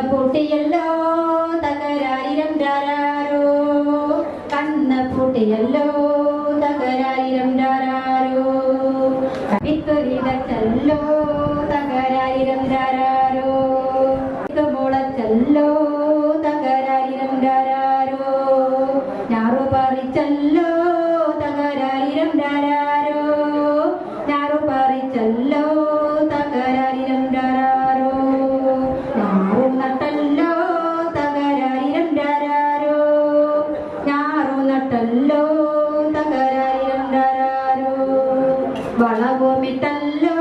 പൂട്ടിയല്ലോ തകരായിരം ധാരാരോ കണ്ണ് പൂട്ടിയല്ലോ തകരായിരം ധാരാരോ വിത്തുരിതല്ലോ തകരായിരം ധാരാരോ മുളച്ചല്ലോ തകരായിരം ധാരാരോ ഞാറു പറിച്ചല്ലോ തകരായിരം ധാരാരോ ഞാറു പറിച്ചല്ലോ തകരായിരം ധാരാരോ ഞാറു നട്ടല്ലോ തകരായിരം ധാരാരോ ഞാറു നട്ടല്ലോ തകരായിരം ധാരാരോ വളവുമിട്ടല്ലോ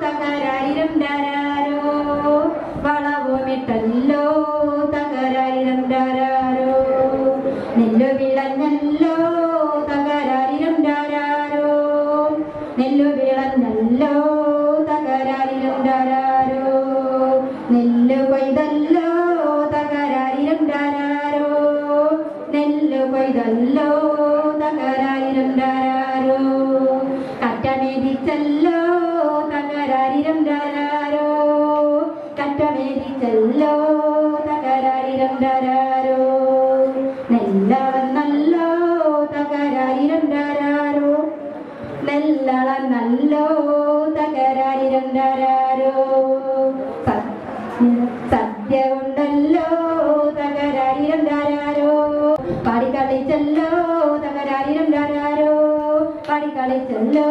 തകരായിരം ധാരാരോ വളവുമിട്ടല്ലോ തകരായിരം ധാരാരോ നെല്ലു വിളഞ്ഞല്ലോ തകരായിരം ധാരാരോ നെല്ലു വിളഞ്ഞല്ലോ തകരായിരം ധാരാരോ നെല്ലു കൊയ്തല്ലോ തകരായിരം ധാരാരോ നെല്ലു കൊയ്തല്ലോ തകരായിരം ധാരാരോ കറ്റമേരിച്ചല്ലോ തകരായിരം ധാരാരോ കറ്റമേരിച്ചല്ലോ തകരായിരം ധാരാരോ നെല്ലളന്നല്ലോ തകരായിരം ധാരാരോ നെല്ലളന്നല്ലോ തകരായിരം ധാരാരോ സദ്യ ഉണ്ടല്ലോ തകരായിരം ധാരാരോ പാടിക്കളിച്ചല്ലോ തകരായിരം ധാരാരോ പാടിക്കളിച്ചല്ലോ